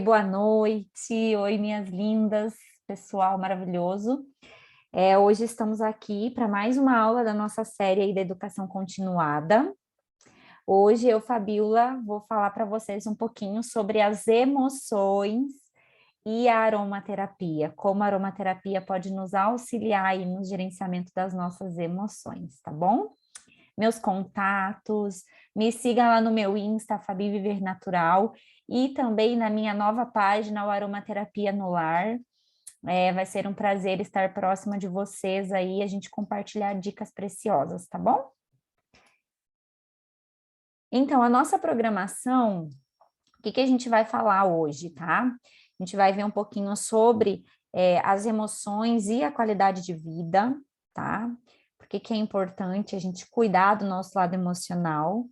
Boa noite, oi minhas lindas, pessoal maravilhoso. Hoje estamos aqui para mais uma aula da nossa série aí da Educação Continuada. Hoje eu, Fabiola, vou falar para vocês um pouquinho sobre as emoções e a aromaterapia, como a aromaterapia pode nos auxiliar aí no gerenciamento das nossas emoções, tá bom? Meus contatos, me siga lá no meu Insta, Fabi Viver Natural, e também na minha nova página, o Aromaterapia no Lar. Vai ser um prazer estar próxima de vocês aí, a gente compartilhar dicas preciosas, tá bom? Então, a nossa programação, o que a gente vai falar hoje, tá? A gente vai ver um pouquinho sobre as emoções e a qualidade de vida, tá? Por que é importante a gente cuidar do nosso lado emocional.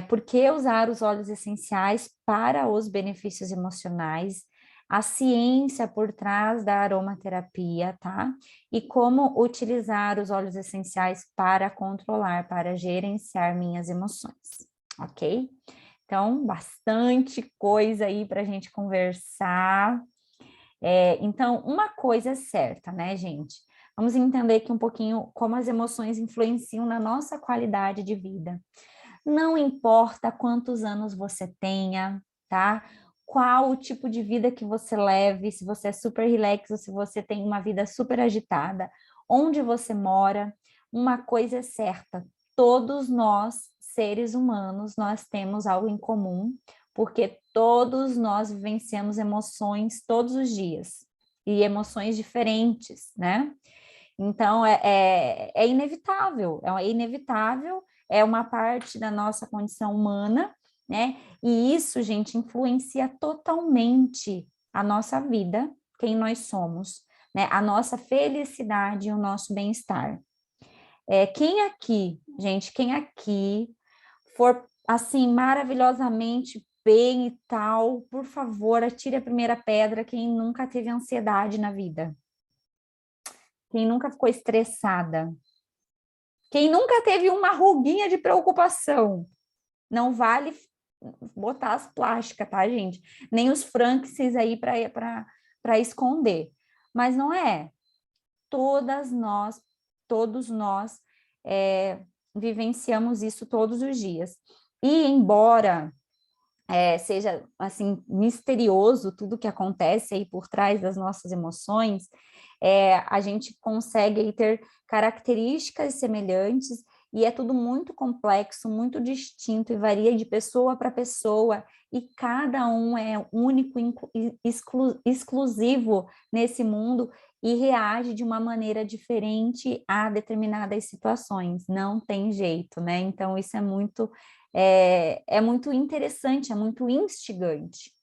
Por que usar os óleos essenciais para os benefícios emocionais, a ciência por trás da aromaterapia, tá? E como utilizar os óleos essenciais para controlar, para gerenciar minhas emoções, ok? Então, bastante coisa aí para a gente conversar. Então, uma coisa é certa, né, gente? Vamos entender aqui um pouquinho como as emoções influenciam na nossa qualidade de vida. Não importa quantos anos você tenha, tá? Qual o tipo de vida que você leve, se você é super relax ou se você tem uma vida super agitada, onde você mora, uma coisa é certa, todos nós, seres humanos, nós temos algo em comum, porque todos nós vivenciamos emoções todos os dias, e emoções diferentes, né? Então, é inevitável, é uma parte da nossa condição humana, né? E isso, gente, influencia totalmente a nossa vida, quem nós somos, né? A nossa felicidade e o nosso bem-estar. Quem aqui, gente, quem aqui for, assim, maravilhosamente bem e tal, por favor, atire a primeira pedra, quem nunca teve ansiedade na vida? Quem nunca ficou estressada? Quem nunca teve uma ruguinha de preocupação? Não vale botar as plásticas, tá, gente? Nem os franks aí para esconder. Mas não é. Todos nós vivenciamos isso todos os dias. E embora seja assim misterioso tudo que acontece aí por trás das nossas emoções, a gente consegue aí ter características semelhantes e é tudo muito complexo, muito distinto e varia de pessoa para pessoa e cada um é único, exclusivo nesse mundo e reage de uma maneira diferente a determinadas situações, não tem jeito, né? Então isso é muito interessante, é muito instigante.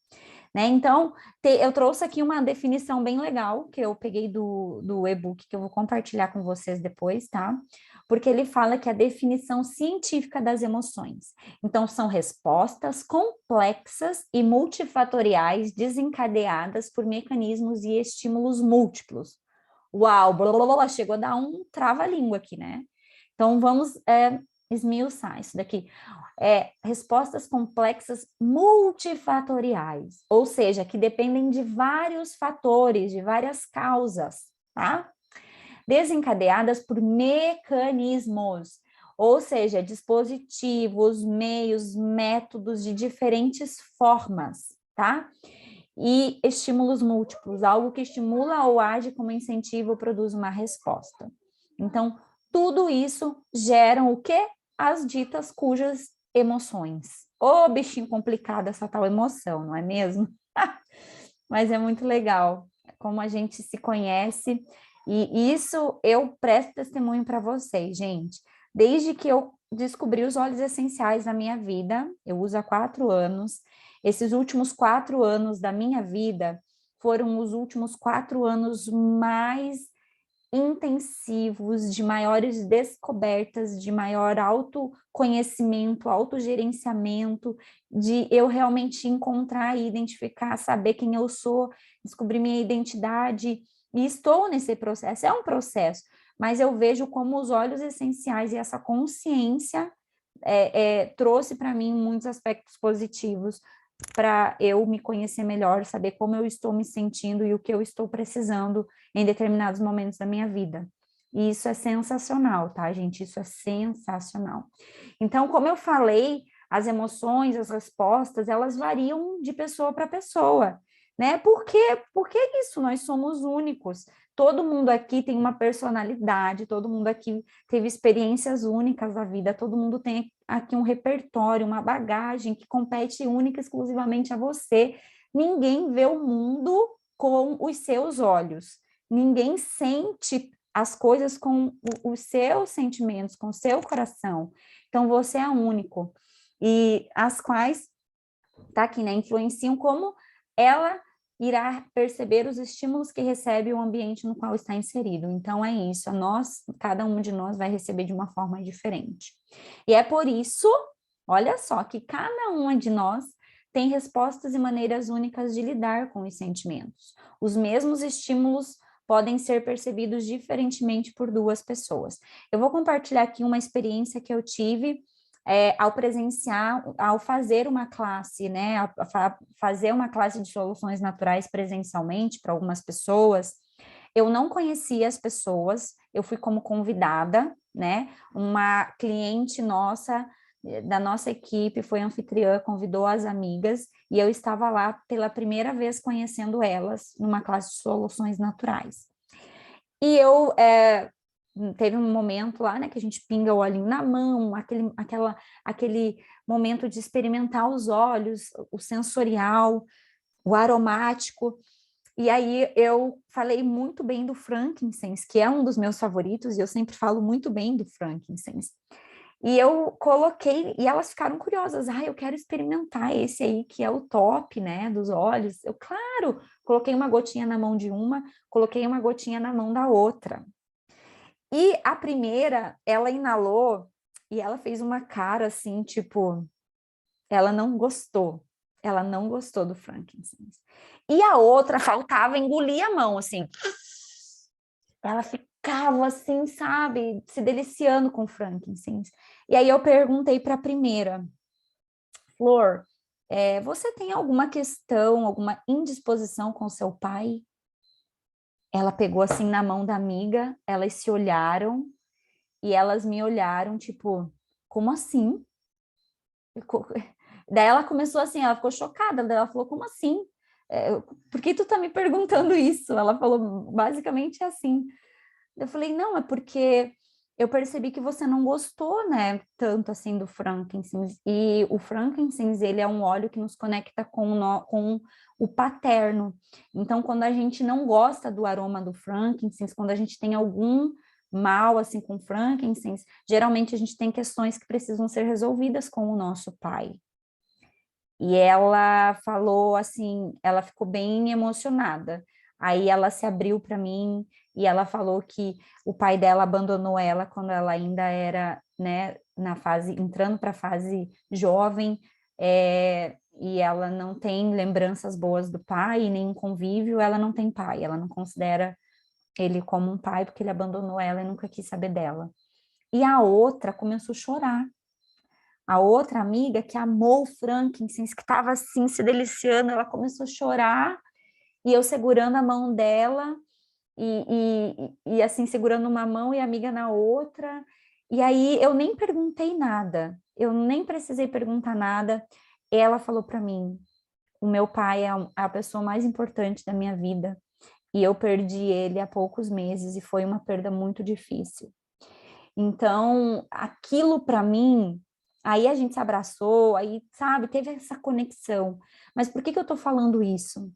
Né? Então, eu trouxe aqui uma definição bem legal, que eu peguei do e-book, que eu vou compartilhar com vocês depois, tá? Porque ele fala que a definição científica das emoções. Então, são respostas complexas e multifatoriais desencadeadas por mecanismos e estímulos múltiplos. Uau, blá, blá, blá, chegou a dar um trava-língua aqui, né? Então, vamos esmiuçar isso daqui. Respostas complexas multifatoriais, ou seja, que dependem de vários fatores, de várias causas, tá? Desencadeadas por mecanismos, ou seja, dispositivos, meios, métodos de diferentes formas, tá? E estímulos múltiplos, algo que estimula ou age como incentivo ou produz uma resposta. Então, tudo isso geram o quê? As ditas cujas emoções. Ô, bichinho complicado essa tal emoção, não é mesmo? Mas é muito legal como a gente se conhece e isso eu presto testemunho para vocês, gente. Desde que eu descobri os óleos essenciais na minha vida, eu uso há 4 anos, esses últimos 4 anos da minha vida foram os últimos 4 anos mais intensivos, de maiores descobertas, de maior autoconhecimento, autogerenciamento, de eu realmente encontrar e identificar, saber quem eu sou, descobrir minha identidade, e estou nesse processo, é um processo, mas eu vejo como os óleos essenciais e essa consciência trouxe para mim muitos aspectos positivos para eu me conhecer melhor, saber como eu estou me sentindo e o que eu estou precisando em determinados momentos da minha vida. E isso é sensacional, tá, gente? Isso é sensacional. Então, como eu falei, as emoções, as respostas, elas variam de pessoa para pessoa, né? Por que isso? Nós somos únicos. Todo mundo aqui tem uma personalidade, todo mundo aqui teve experiências únicas da vida, todo mundo tem aqui um repertório, uma bagagem que compete única e exclusivamente a você. Ninguém vê o mundo com os seus olhos. Ninguém sente as coisas com os seus sentimentos, com o seu coração. Então, você é único. E as quais, tá aqui, né, influenciam como ela irá perceber os estímulos que recebe o ambiente no qual está inserido. Então, é isso, cada um de nós vai receber de uma forma diferente. E é por isso, olha só, que cada uma de nós tem respostas e maneiras únicas de lidar com os sentimentos. Os mesmos estímulos podem ser percebidos diferentemente por duas pessoas. Eu vou compartilhar aqui uma experiência que eu tive ao presenciar, ao fazer uma classe, né, fazer uma classe de soluções naturais presencialmente para algumas pessoas. Eu não conhecia as pessoas, eu fui como convidada, né, uma cliente nossa, da nossa equipe, foi anfitriã, convidou as amigas, e eu estava lá pela primeira vez conhecendo elas, numa classe de soluções naturais. E eu teve um momento lá, né, que a gente pinga o olhinho na mão, aquele momento de experimentar os olhos, o sensorial, o aromático. E aí eu falei muito bem do frankincense, que é um dos meus favoritos, e eu sempre falo muito bem do frankincense. E eu coloquei, e elas ficaram curiosas, eu quero experimentar esse aí, que é o top, né, dos olhos. Eu, claro, coloquei uma gotinha na mão de uma, coloquei uma gotinha na mão da outra. E a primeira, ela inalou e ela fez uma cara assim, tipo, ela não gostou do frankincense. E a outra faltava engolir a mão, assim. Ela ficava assim, sabe, se deliciando com frankincense. E aí eu perguntei para a primeira, Flor, você tem alguma questão, alguma indisposição com seu pai? Ela pegou assim na mão da amiga, elas se olharam, e elas me olharam, tipo, como assim? Daí ela começou assim, ela ficou chocada, daí ela falou, como assim? Por que tu tá me perguntando isso? Ela falou basicamente assim. Eu falei, não, é porque eu percebi que você não gostou, né, tanto assim do frankincense. E o frankincense, ele é um óleo que nos conecta com o paterno. Então, quando a gente não gosta do aroma do frankincense, quando a gente tem algum mal, assim, com frankincense, geralmente a gente tem questões que precisam ser resolvidas com o nosso pai. E ela falou assim, ela ficou bem emocionada. Aí ela se abriu para mim e ela falou que o pai dela abandonou ela quando ela ainda era, né, entrando para a fase jovem, e ela não tem lembranças boas do pai, nenhum convívio, ela não tem pai, ela não considera ele como um pai porque ele abandonou ela e nunca quis saber dela. E a outra começou a chorar. A outra amiga que amou o frankincense, que estava assim se deliciando, ela começou a chorar e eu segurando a mão dela e assim segurando uma mão e a amiga na outra. E aí eu nem perguntei nada, eu nem precisei perguntar nada. Ela falou para mim: o meu pai é a pessoa mais importante da minha vida e eu perdi ele há poucos meses e foi uma perda muito difícil. Então, aquilo para mim, aí a gente se abraçou, aí, sabe, teve essa conexão. Mas por que eu tô falando isso?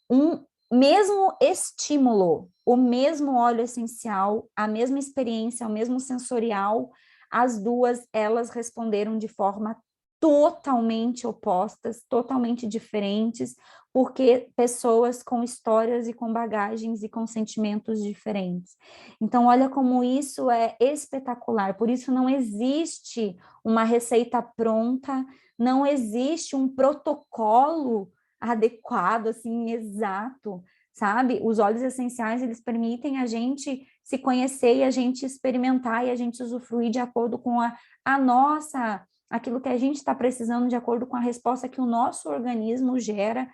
Um mesmo estímulo, o mesmo óleo essencial, a mesma experiência, o mesmo sensorial, as duas, elas responderam de forma totalmente opostas, totalmente diferentes, porque pessoas com histórias e com bagagens e com sentimentos diferentes. Então, olha como isso é espetacular, por isso não existe uma receita pronta, não existe um protocolo adequado, assim, exato, sabe? Os óleos essenciais, eles permitem a gente se conhecer e a gente experimentar e a gente usufruir de acordo com a aquilo que a gente está precisando de acordo com a resposta que o nosso organismo gera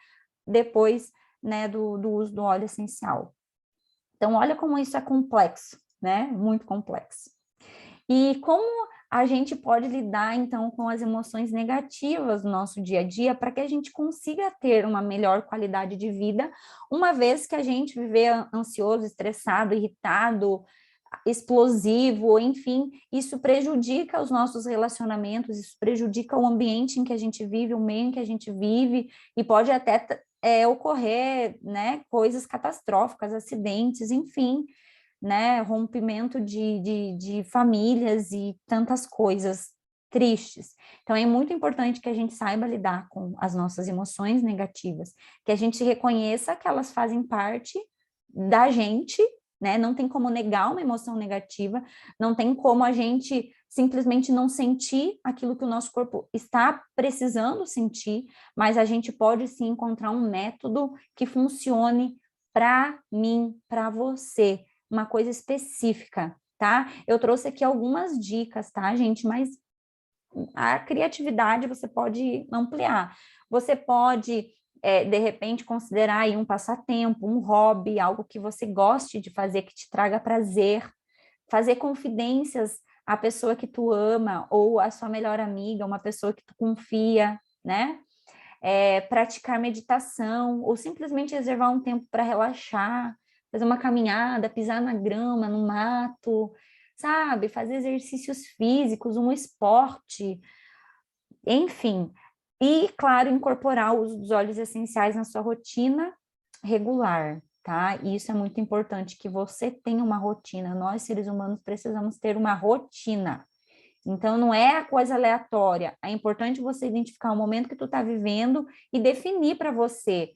depois, né, do uso do óleo essencial. Então, olha como isso é complexo, né? Muito complexo. E como a gente pode lidar, então, com as emoções negativas no nosso dia a dia para que a gente consiga ter uma melhor qualidade de vida, uma vez que a gente viver ansioso, estressado, irritado, explosivo, enfim, isso prejudica os nossos relacionamentos, isso prejudica o ambiente em que a gente vive, o meio em que a gente vive, e pode até ocorrer, né, coisas catastróficas, acidentes, enfim, né, rompimento de famílias e tantas coisas tristes. Então, é muito importante que a gente saiba lidar com as nossas emoções negativas, que a gente reconheça que elas fazem parte da gente, né? Não tem como negar uma emoção negativa, não tem como a gente simplesmente não sentir aquilo que o nosso corpo está precisando sentir, mas a gente pode sim encontrar um método que funcione para mim, para você, uma coisa específica, tá? Eu trouxe aqui algumas dicas, tá, gente? Mas a criatividade você pode ampliar. Você pode, de repente, considerar aí um passatempo, um hobby, algo que você goste de fazer, que te traga prazer, fazer confidências à pessoa que tu ama, ou à sua melhor amiga, uma pessoa que tu confia, né? Praticar meditação, ou simplesmente reservar um tempo para relaxar, fazer uma caminhada, pisar na grama, no mato, sabe? Fazer exercícios físicos, um esporte, enfim. E, claro, incorporar o uso dos óleos essenciais na sua rotina regular, tá? E isso é muito importante, que você tenha uma rotina. Nós, seres humanos, precisamos ter uma rotina. Então, não é a coisa aleatória. É importante você identificar o momento que tu está vivendo e definir para você,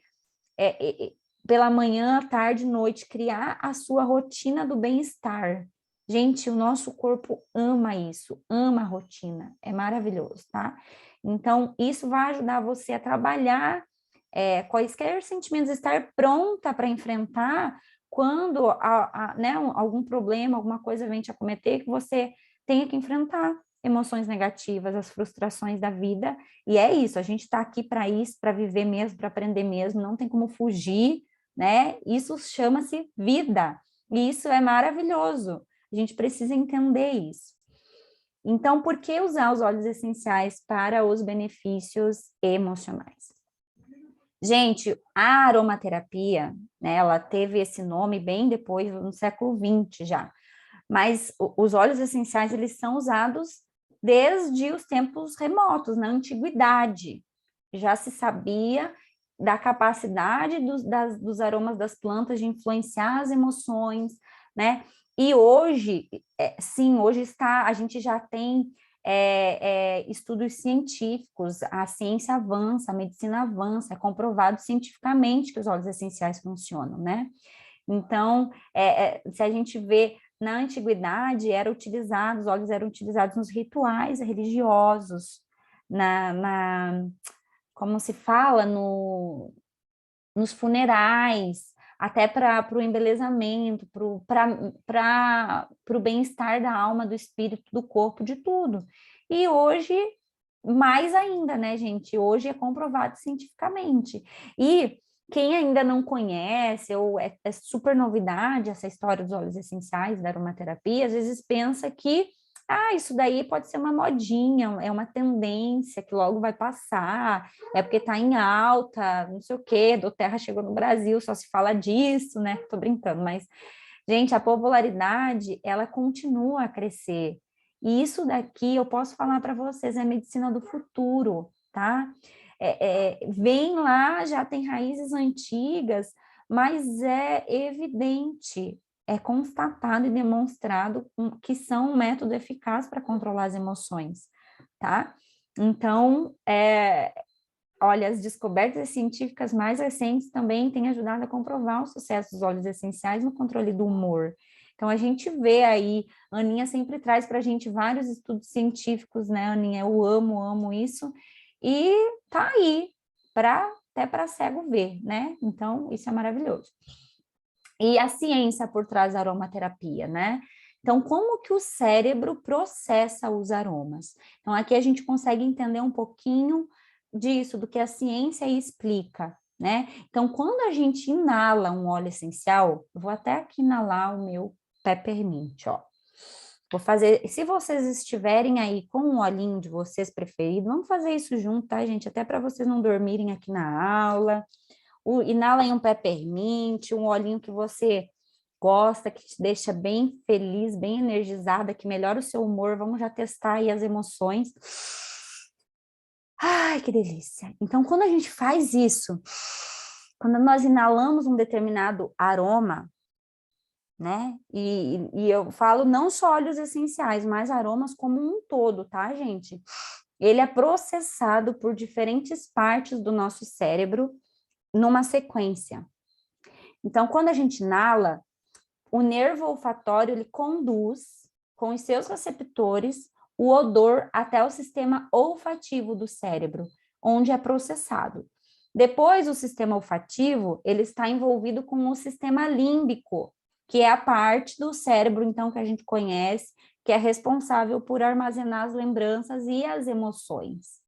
pela manhã, tarde, noite, criar a sua rotina do bem-estar. Gente, o nosso corpo ama isso, ama a rotina, é maravilhoso, tá? Então, isso vai ajudar você a trabalhar quaisquer sentimentos, estar pronta para enfrentar quando né, algum problema, alguma coisa vem te acometer, que você tenha que enfrentar emoções negativas, as frustrações da vida, e é isso, a gente está aqui para isso, para viver mesmo, para aprender mesmo, não tem como fugir, né? Isso chama-se vida, e isso é maravilhoso, a gente precisa entender isso. Então, por que usar os óleos essenciais para os benefícios emocionais? Gente, a aromaterapia, né, ela teve esse nome bem depois, no século XX já, mas os óleos essenciais, eles são usados desde os tempos remotos, na antiguidade. Já se sabia da capacidade dos aromas das plantas de influenciar as emoções, né? E hoje, sim, hoje a gente já tem estudos científicos, a ciência avança, a medicina avança, é comprovado cientificamente que os óleos essenciais funcionam, né? Então, se a gente vê na antiguidade, os óleos eram utilizados nos rituais religiosos, como se fala, nos funerais, até para o embelezamento, para o bem-estar da alma, do espírito, do corpo, de tudo. E hoje, mais ainda, né, gente? Hoje é comprovado cientificamente. E quem ainda não conhece, ou é super novidade essa história dos óleos essenciais, da aromaterapia, às vezes pensa que isso daí pode ser uma modinha, é uma tendência que logo vai passar, é porque está em alta, não sei o quê, do Terra chegou no Brasil, só se fala disso, né? Tô brincando, mas, gente, a popularidade, ela continua a crescer. E isso daqui, eu posso falar para vocês, é a medicina do futuro, tá? Vem lá, já tem raízes antigas, mas é evidente, é constatado e demonstrado que são um método eficaz para controlar as emoções, tá? Então, olha, as descobertas científicas mais recentes também têm ajudado a comprovar o sucesso dos óleos essenciais no controle do humor. Então, a gente vê aí, a Aninha sempre traz para a gente vários estudos científicos, né, Aninha? Eu amo isso, e tá aí, até para cego ver, né? Então, isso é maravilhoso. E a ciência por trás da aromaterapia, né? Então, como que o cérebro processa os aromas? Então, aqui a gente consegue entender um pouquinho disso, do que a ciência explica, né? Então, quando a gente inala um óleo essencial, eu vou até aqui inalar o meu peppermint, ó. Vou fazer, se vocês estiverem aí com um olhinho de vocês preferido, vamos fazer isso junto, tá, gente? Até para vocês não dormirem aqui na aula. Inala em um peppermint, um olhinho que você gosta, que te deixa bem feliz, bem energizada, que melhora o seu humor. Vamos já testar aí as emoções. Ai, que delícia! Então, quando a gente faz isso, quando nós inalamos um determinado aroma, né? E eu falo não só óleos essenciais, mas aromas como um todo, tá, gente? Ele é processado por diferentes partes do nosso cérebro numa sequência. Então, quando a gente inala, o nervo olfatório ele conduz com os seus receptores o odor até o sistema olfativo do cérebro, onde é processado. Depois, o sistema olfativo ele está envolvido com o sistema límbico, que é a parte do cérebro, então, que a gente conhece, que é responsável por armazenar as lembranças e as emoções.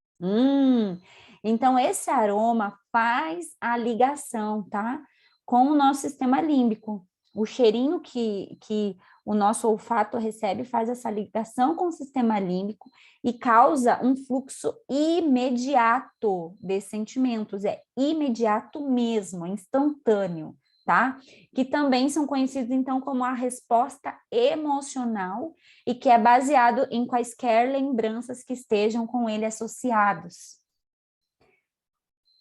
Então, esse aroma faz a ligação, tá? Com o nosso sistema límbico. O cheirinho que o nosso olfato recebe faz essa ligação com o sistema límbico e causa um fluxo imediato de sentimentos. É imediato mesmo, é instantâneo, tá? Que também são conhecidos, então, como a resposta emocional e que é baseado em quaisquer lembranças que estejam com ele associados.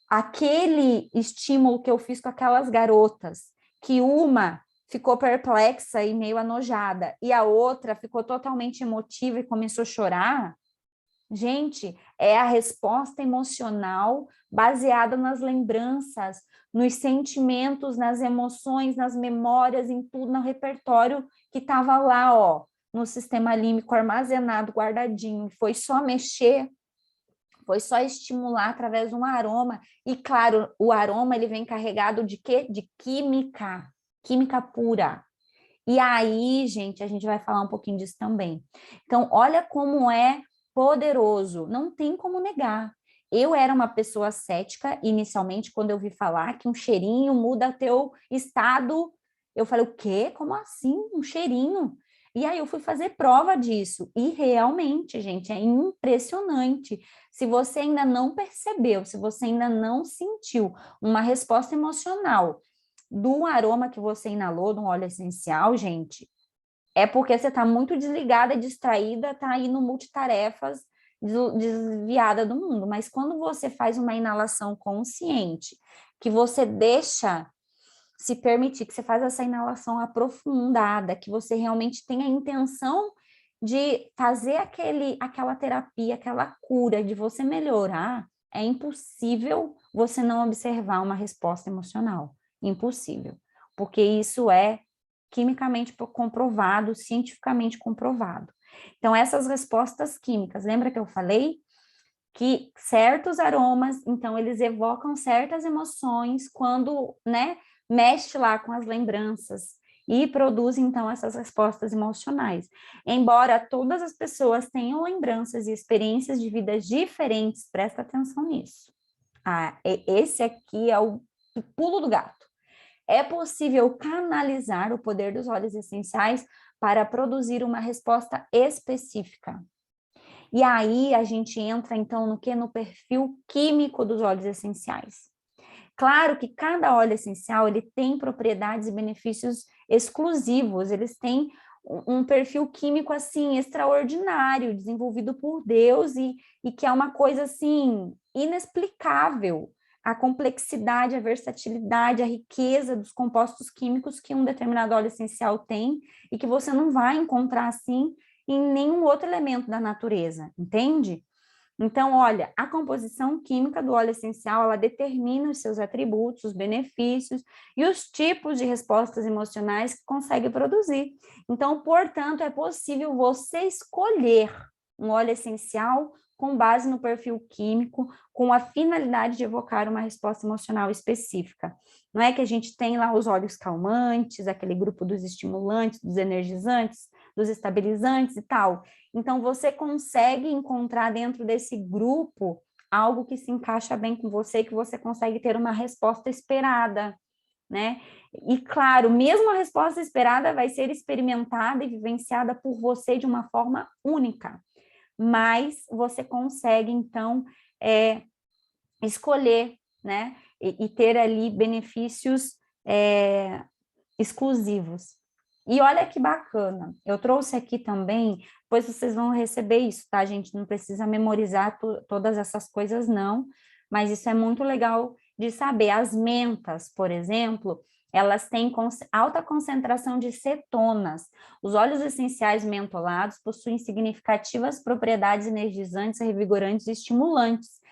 Aquele estímulo que eu fiz com aquelas garotas, que uma ficou perplexa e meio anojada, e a outra ficou totalmente emotiva e começou a chorar, gente, é a resposta emocional baseada nas lembranças, nos sentimentos, nas emoções, nas memórias, em tudo, no repertório que estava lá, ó, no sistema límbico armazenado, guardadinho. Foi só mexer, foi só estimular através de um aroma. E, claro, o aroma ele vem carregado de quê? De química, química pura. E aí, gente, a gente vai falar um pouquinho disso também. Então, olha como é poderoso, não tem como negar. Eu era uma pessoa cética, inicialmente, quando eu vi falar que um cheirinho muda teu estado. Eu falei, o quê? Como assim? Um cheirinho? E aí eu fui fazer prova disso. E realmente, gente, é impressionante. Se você ainda não percebeu, se você ainda não sentiu uma resposta emocional do aroma que você inalou, de um óleo essencial, gente, é porque você está muito desligada, distraída, está aí no multitarefas, desviada do mundo. Mas quando você faz uma inalação consciente, que você deixa se permitir, que você faz essa inalação aprofundada, que você realmente tem a intenção de fazer aquela terapia, aquela cura, de você melhorar, é impossível você não observar uma resposta emocional. Impossível. Porque isso é quimicamente comprovado, cientificamente comprovado. Então, essas respostas químicas, lembra que eu falei? Que certos aromas, então, eles evocam certas emoções quando, né, mexe lá com as lembranças e produz, então, essas respostas emocionais. Embora todas as pessoas tenham lembranças e experiências de vidas diferentes, presta atenção nisso. Esse aqui é o pulo do gato. É possível canalizar o poder dos óleos essenciais para produzir uma resposta específica. E aí a gente entra, então, no que? No perfil químico dos óleos essenciais. Claro que cada óleo essencial ele tem propriedades e benefícios exclusivos, eles têm um perfil químico assim extraordinário, desenvolvido por Deus e que é uma coisa assim inexplicável. A complexidade, a versatilidade, a riqueza dos compostos químicos que um determinado óleo essencial tem e que você não vai encontrar assim em nenhum outro elemento da natureza, entende? Então, olha, a composição química do óleo essencial, ela determina os seus atributos, os benefícios e os tipos de respostas emocionais que consegue produzir. Então, portanto, é possível você escolher um óleo essencial com base no perfil químico, com a finalidade de evocar uma resposta emocional específica. Não é que a gente tem lá os óleos calmantes, aquele grupo dos estimulantes, dos energizantes, dos estabilizantes e tal. Então, você consegue encontrar dentro desse grupo algo que se encaixa bem com você, que você consegue ter uma resposta esperada, né? E claro, mesmo a resposta esperada vai ser experimentada e vivenciada por você de uma forma única, mas você consegue, então, escolher, né? E ter ali benefícios exclusivos. E olha que bacana, eu trouxe aqui também, depois vocês vão receber isso, tá, gente? Não precisa memorizar todas essas coisas, não, mas isso é muito legal de saber. As mentas, por exemplo, elas têm alta concentração de cetonas. Os óleos essenciais mentolados possuem significativas propriedades energizantes, revigorantes e estimulantes.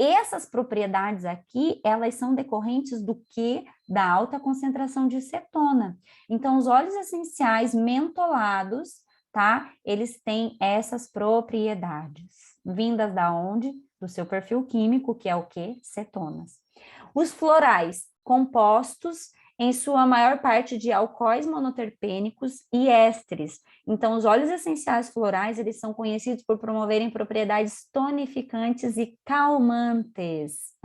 Essas propriedades aqui, elas são decorrentes do quê? Da alta concentração de cetona. Então, os óleos essenciais mentolados, tá? Eles têm essas propriedades. Vindas da onde? Do seu perfil químico, que é o quê? Cetonas. Os florais, compostos em sua maior parte de alcoóis monoterpênicos e ésteres. Então, os óleos essenciais florais, eles são conhecidos por promoverem propriedades tonificantes e calmantes.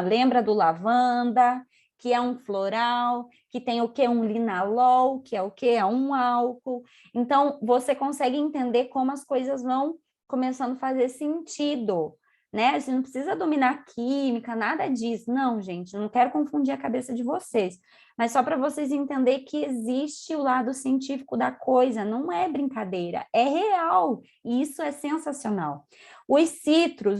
Lembra do lavanda, que é um floral, que tem o que? Um linalol, que é o que? É um álcool. Então, você consegue entender como as coisas vão começando a fazer sentido, né? Você não precisa dominar química, nada disso. Não, gente, não quero confundir a cabeça de vocês, mas só para vocês entenderem que existe o lado científico da coisa, não é brincadeira, é real, e isso é sensacional. Os cítricos,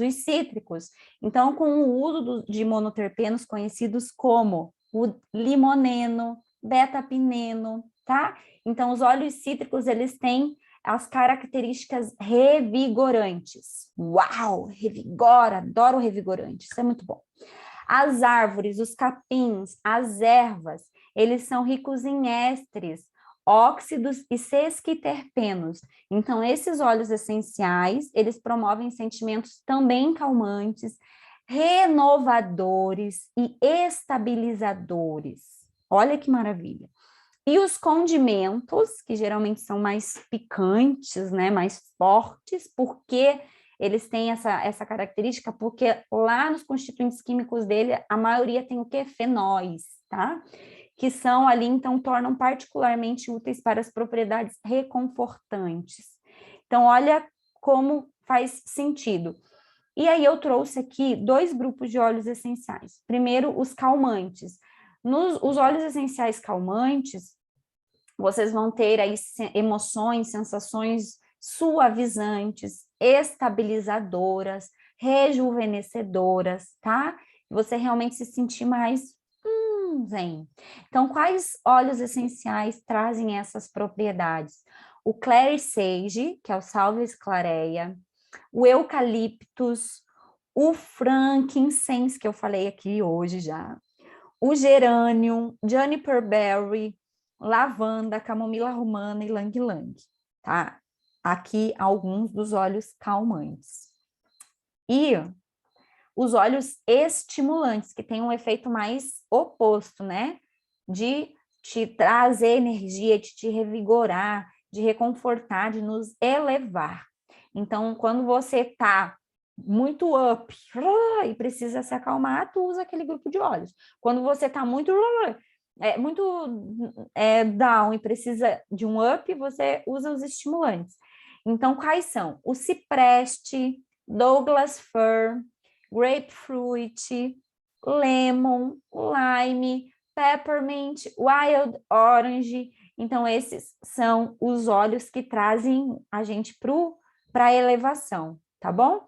então, com o uso de monoterpenos conhecidos como o limoneno, beta-pineno, tá? Então, os óleos cítricos, eles têm as características revigorantes. Uau, revigora, adoro revigorante, isso é muito bom. As árvores, os capins, as ervas, eles são ricos em ésteres, óxidos e sesquiterpenos. Então, esses óleos essenciais, eles promovem sentimentos também calmantes, renovadores e estabilizadores. Olha que maravilha. E os condimentos, que geralmente são mais picantes, né, mais fortes, porque eles têm essa característica, porque lá nos constituintes químicos dele, a maioria tem o quê? Fenóis, tá? Que são ali, então, tornam particularmente úteis para as propriedades reconfortantes. Então, olha como faz sentido. E aí eu trouxe aqui 2 grupos de óleos essenciais. Primeiro, os calmantes. Os óleos essenciais calmantes, vocês vão ter aí emoções, sensações suavizantes, estabilizadoras, rejuvenescedoras, tá? Você realmente se sentir mais zen. Então, quais óleos essenciais trazem essas propriedades? O Clary Sage, que é o Salvias clareia, o Eucaliptus, o Frankincense, que eu falei aqui hoje já, o gerânio, juniper berry, lavanda, camomila romana e lang-lang, tá? Aqui alguns dos óleos calmantes. E os óleos estimulantes, que tem um efeito mais oposto, né? De te trazer energia, de te revigorar, de reconfortar, de nos elevar. Então, quando você tá muito up e precisa se acalmar, tu usa aquele grupo de óleos. Quando você tá muito down e precisa de um up, você usa os estimulantes. Então, quais são? O cipreste, Douglas fir, grapefruit, lemon, lime, peppermint, wild orange. Então, esses são os óleos que trazem a gente para a elevação, tá bom?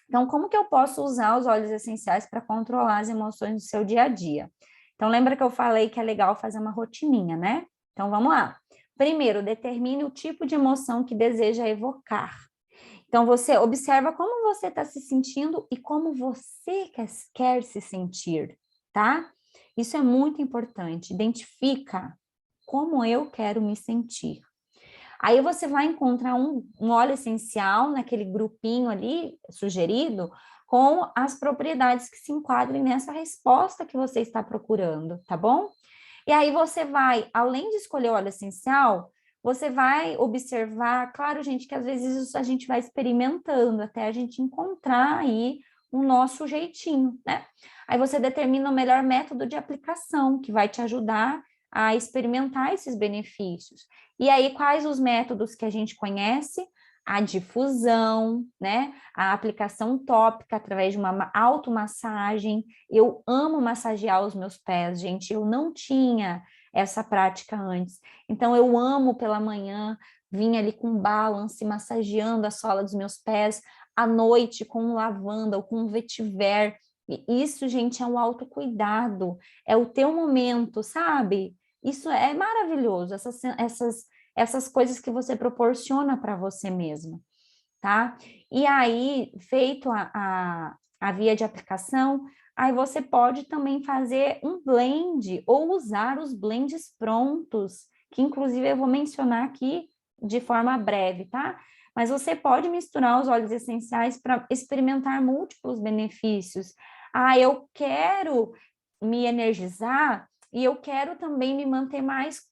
Então, como que eu posso usar os óleos essenciais para controlar as emoções do seu dia a dia? Então, lembra que eu falei que é legal fazer uma rotininha, né? Então, vamos lá. Primeiro, determine o tipo de emoção que deseja evocar. Então, você observa como você está se sentindo e como você quer se sentir, tá? Isso é muito importante. Identifica como eu quero me sentir. Aí você vai encontrar um óleo essencial naquele grupinho ali sugerido com as propriedades que se enquadrem nessa resposta que você está procurando, tá bom? E aí você vai, além de escolher o óleo essencial, você vai observar, claro, gente, que às vezes isso a gente vai experimentando até a gente encontrar aí o nosso jeitinho, né? Aí você determina o melhor método de aplicação que vai te ajudar a experimentar esses benefícios. E aí, quais os métodos que a gente conhece? A difusão, né? A aplicação tópica através de uma automassagem. Eu amo massagear os meus pés, gente. Eu não tinha essa prática antes. Então, eu amo pela manhã vir ali com balance, massageando a sola dos meus pés, à noite com lavanda ou com vetiver. E isso, gente, é um autocuidado, é o teu momento, sabe? Isso é maravilhoso, essas coisas que você proporciona para você mesma, tá? E aí, feito a via de aplicação, aí você pode também fazer um blend ou usar os blends prontos, que inclusive eu vou mencionar aqui de forma breve, tá? Mas você pode misturar os óleos essenciais para experimentar múltiplos benefícios. Ah, eu quero me energizar e eu quero também me manter mais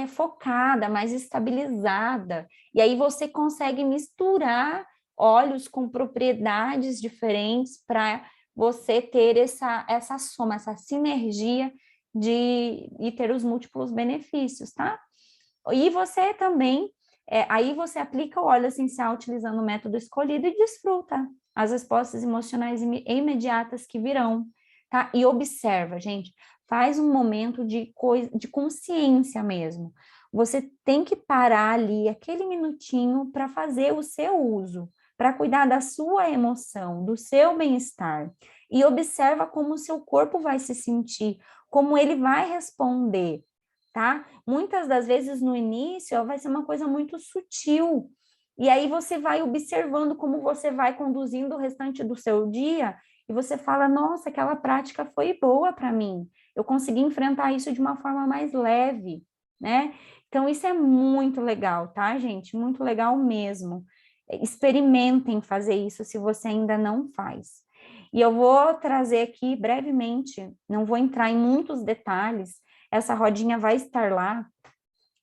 focada, mais estabilizada. E aí você consegue misturar óleos com propriedades diferentes para você ter essa soma, essa sinergia e ter os múltiplos benefícios, tá? E você também, aí você aplica o óleo essencial utilizando o método escolhido e desfruta as respostas emocionais imediatas que virão, tá? E observa, gente, faz um momento de consciência mesmo. Você tem que parar ali aquele minutinho para fazer o seu uso, para cuidar da sua emoção, do seu bem-estar. E observa como o seu corpo vai se sentir, como ele vai responder, tá? Muitas das vezes no início vai ser uma coisa muito sutil. E aí você vai observando como você vai conduzindo o restante do seu dia e você fala, nossa, aquela prática foi boa para mim. Eu consegui enfrentar isso de uma forma mais leve, né? Então isso é muito legal, tá, gente? Muito legal mesmo. Experimentem fazer isso se você ainda não faz. E eu vou trazer aqui brevemente, não vou entrar em muitos detalhes, essa rodinha vai estar lá,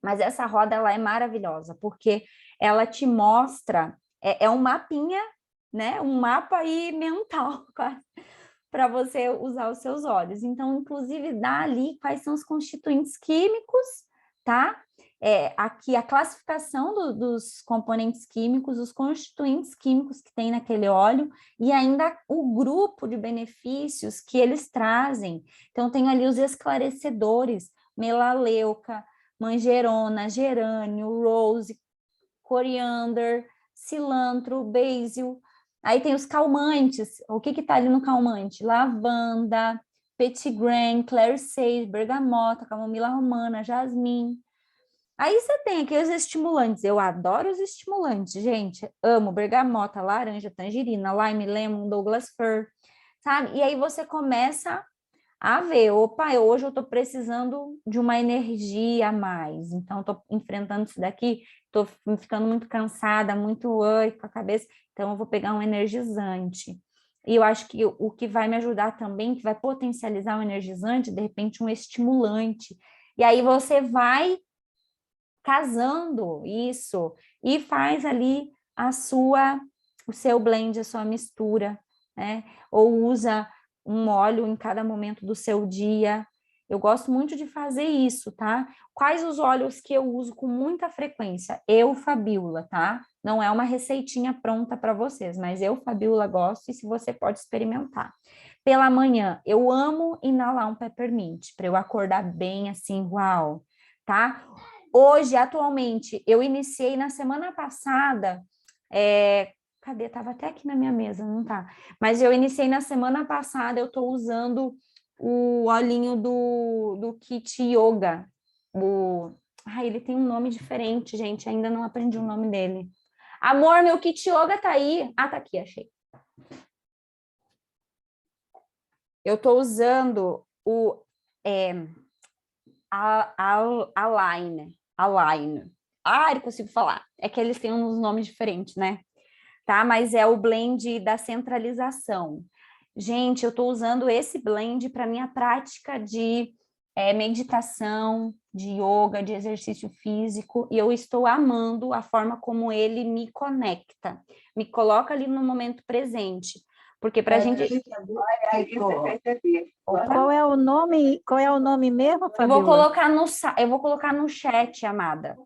mas essa roda ela é maravilhosa, porque ela te mostra, é um mapinha, né? Um mapa aí mental, para você usar os seus olhos. Então, inclusive, dá ali quais são os constituintes químicos, tá? Aqui a classificação dos componentes químicos, os constituintes químicos que tem naquele óleo e ainda o grupo de benefícios que eles trazem. Então, tem ali os esclarecedores, melaleuca, manjerona, gerânio, rose, coriander, cilantro, basil. Aí tem os calmantes. O que está ali no calmante? Lavanda, petitgrain, clary sage, bergamota, camomila romana, jasmim. Aí você tem aqui os estimulantes. Eu adoro os estimulantes, gente. Amo bergamota, laranja, tangerina, lime, lemon, Douglas fir, sabe? E aí você começa a ver, opa, hoje eu estou precisando de uma energia a mais, então estou enfrentando isso daqui, estou ficando muito cansada, muito com a cabeça, então eu vou pegar um energizante. E eu acho que o que vai me ajudar também, que vai potencializar o energizante, de repente um estimulante. E aí você vai casando isso e faz ali o seu blend, a sua mistura, né? Ou usa um óleo em cada momento do seu dia. Eu gosto muito de fazer isso, tá? Quais os óleos que eu uso com muita frequência? Eufabíola, tá? Não é uma receitinha pronta para vocês, mas Eufabíola gosto e se você pode experimentar. Pela manhã, eu amo inalar um peppermint, para eu acordar bem assim, uau, tá? Hoje, atualmente, eu iniciei na semana passada, cadê? Tava até aqui na minha mesa, não tá? Mas eu iniciei na semana passada, eu tô usando o olhinho do Kit Yoga. Ele tem um nome diferente, gente, ainda não aprendi o nome dele. Amor, meu Kit Yoga tá aí. Ah, tá aqui, achei. Eu tô usando o Align. Ah, eu consigo falar. É que eles têm uns nomes diferentes, né? Tá? Mas é o blend da centralização. Gente, eu estou usando esse blend para minha prática de meditação, de yoga, de exercício físico, e eu estou amando a forma como ele me conecta, me coloca ali no momento presente, porque para a gente... Qual é o nome mesmo, Eu vou Fabiola? colocar no chat, amada.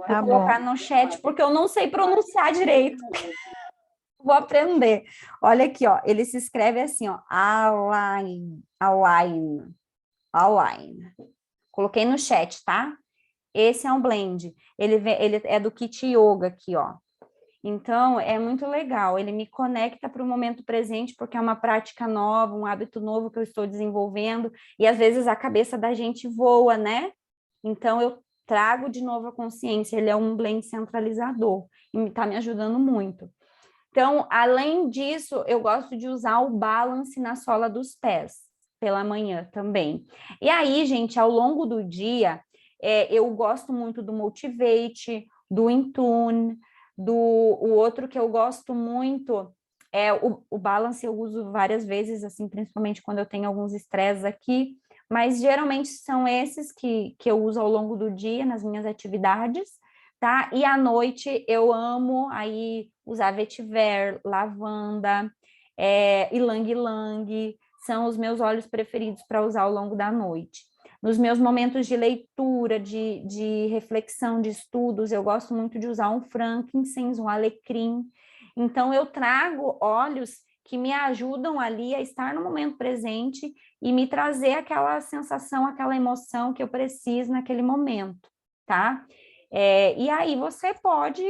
Tá Vou bom. colocar no chat, porque eu não sei pronunciar direito. Vou aprender. Olha aqui, ó, ele se escreve assim, ó, Align. Coloquei no chat, tá? Esse é um blend. Ele é do Kit Yoga aqui, ó. Então, é muito legal. Ele me conecta para o momento presente, porque é uma prática nova, um hábito novo que eu estou desenvolvendo. E às vezes a cabeça da gente voa, né? Então, eu trago de novo a consciência. Ele é um blend centralizador e está me ajudando muito. Então, além disso, eu gosto de usar o balance na sola dos pés pela manhã também. E aí, gente, ao longo do dia, eu gosto muito do Motivate, do Intune, o outro que eu gosto muito é o Balance. Eu uso várias vezes, assim, principalmente quando eu tenho alguns estresses aqui, mas geralmente são esses que eu uso ao longo do dia nas minhas atividades, tá? E à noite eu amo aí usar vetiver, lavanda, ylang-ylang, são os meus óleos preferidos para usar ao longo da noite. Nos meus momentos de leitura, de reflexão, de estudos, eu gosto muito de usar um frankincense, um alecrim. Então, eu trago óleos que me ajudam ali a estar no momento presente e me trazer aquela sensação, aquela emoção que eu preciso naquele momento, tá? E aí você pode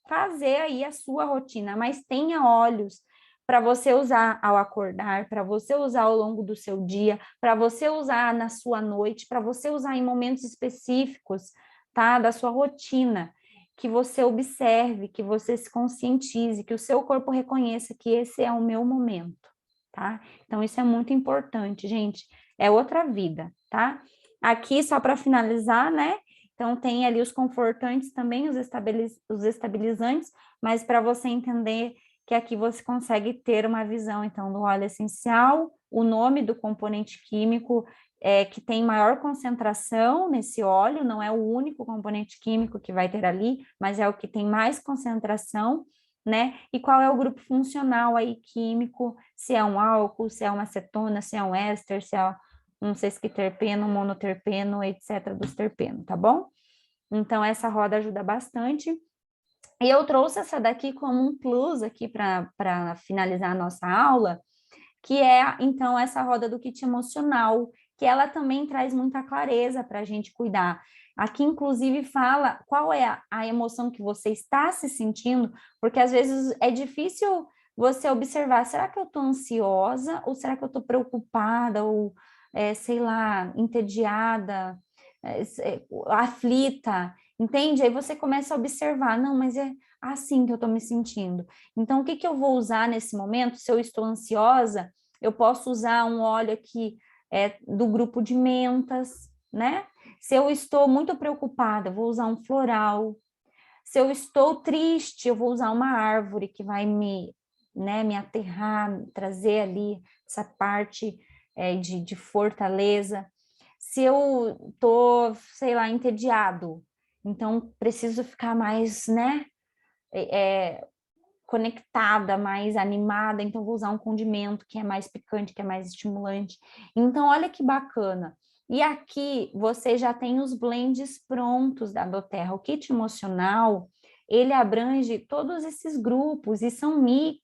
fazer aí a sua rotina, mas tenha óleos para você usar ao acordar, para você usar ao longo do seu dia, para você usar na sua noite, para você usar em momentos específicos, tá? Da sua rotina, que você observe, que você se conscientize, que o seu corpo reconheça que esse é o meu momento, tá? Então, isso é muito importante, gente. É outra vida, tá? Aqui, só para finalizar, né? Então, tem ali os confortantes também, os estabilizantes, mas para você entender que aqui você consegue ter uma visão, então, do óleo essencial, o nome do componente químico que tem maior concentração nesse óleo, não é o único componente químico que vai ter ali, mas é o que tem mais concentração, né? E qual é o grupo funcional aí químico, se é um álcool, se é uma acetona, se é um éster, se é um sesquiterpeno, um monoterpeno, etc., dos terpenos, tá bom? Então, essa roda ajuda bastante. E eu trouxe essa daqui como um plus aqui para finalizar a nossa aula, que é, então, essa roda do kit emocional, que ela também traz muita clareza para a gente cuidar. Aqui, inclusive, fala qual é a emoção que você está se sentindo, porque às vezes é difícil você observar, será que eu estou ansiosa, ou será que eu estou preocupada, ou, sei lá, entediada, aflita, entende? Aí você começa a observar, não, mas é assim que eu estou me sentindo. Então, o que eu vou usar nesse momento? Se eu estou ansiosa, eu posso usar um óleo aqui do grupo de mentas, né? Se eu estou muito preocupada, vou usar um floral. Se eu estou triste, eu vou usar uma árvore que vai me aterrar, trazer ali essa parte de fortaleza. Se eu estou, sei lá, entediado, então preciso ficar mais, né? Conectada, mais animada, então vou usar um condimento que é mais picante, que é mais estimulante. Então, olha que bacana. E aqui você já tem os blends prontos da doTERRA. O kit emocional, ele abrange todos esses grupos e são mix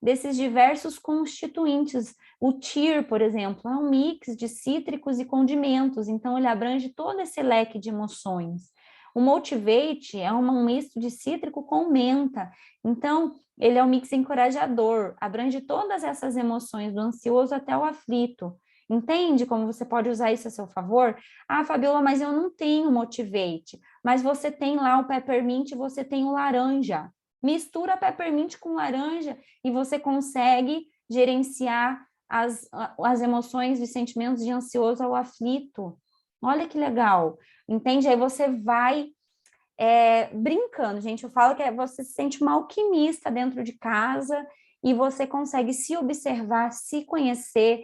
desses diversos constituintes. O TIR, por exemplo, é um mix de cítricos e condimentos, então ele abrange todo esse leque de emoções. O Motivate é um misto de cítrico com menta, então ele é um mix encorajador, abrange todas essas emoções, do ansioso até o aflito. Entende como você pode usar isso a seu favor? Ah, Fabiola, mas eu não tenho Motivate. Mas você tem lá o Peppermint, você tem o laranja. Mistura Peppermint com laranja e você consegue gerenciar as emoções e sentimentos de ansioso ao aflito. Olha que legal. Entende? Aí você vai brincando, gente. Eu falo que você se sente uma alquimista dentro de casa e você consegue se observar, se conhecer,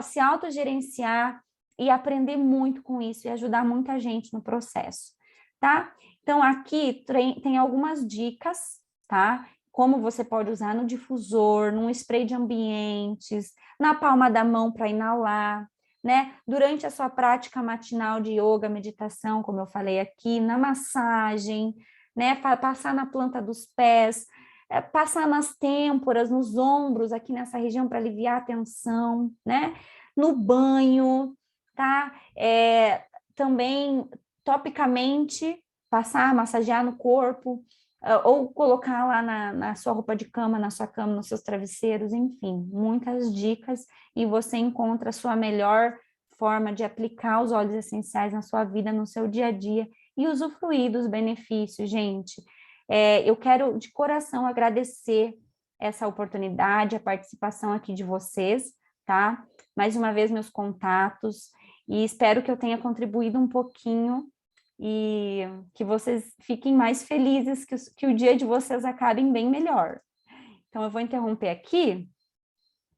se autogerenciar e aprender muito com isso e ajudar muita gente no processo, tá? Então, aqui tem algumas dicas, tá? Como você pode usar no difusor, num spray de ambientes, na palma da mão para inalar, né? Durante a sua prática matinal de yoga, meditação, como eu falei aqui, na massagem, né? Passar na planta dos pés, passar nas têmporas, nos ombros, aqui nessa região para aliviar a tensão, né? No banho, tá? Também, topicamente, passar, massagear no corpo, ou colocar lá na sua roupa de cama, na sua cama, nos seus travesseiros, enfim, muitas dicas, e você encontra a sua melhor forma de aplicar os óleos essenciais na sua vida, no seu dia a dia, e usufruir dos benefícios, gente. Eu quero, de coração, agradecer essa oportunidade, a participação aqui de vocês, tá? Mais uma vez, meus contatos, e espero que eu tenha contribuído um pouquinho e que vocês fiquem mais felizes, que o dia de vocês acabe bem melhor. Então, eu vou interromper aqui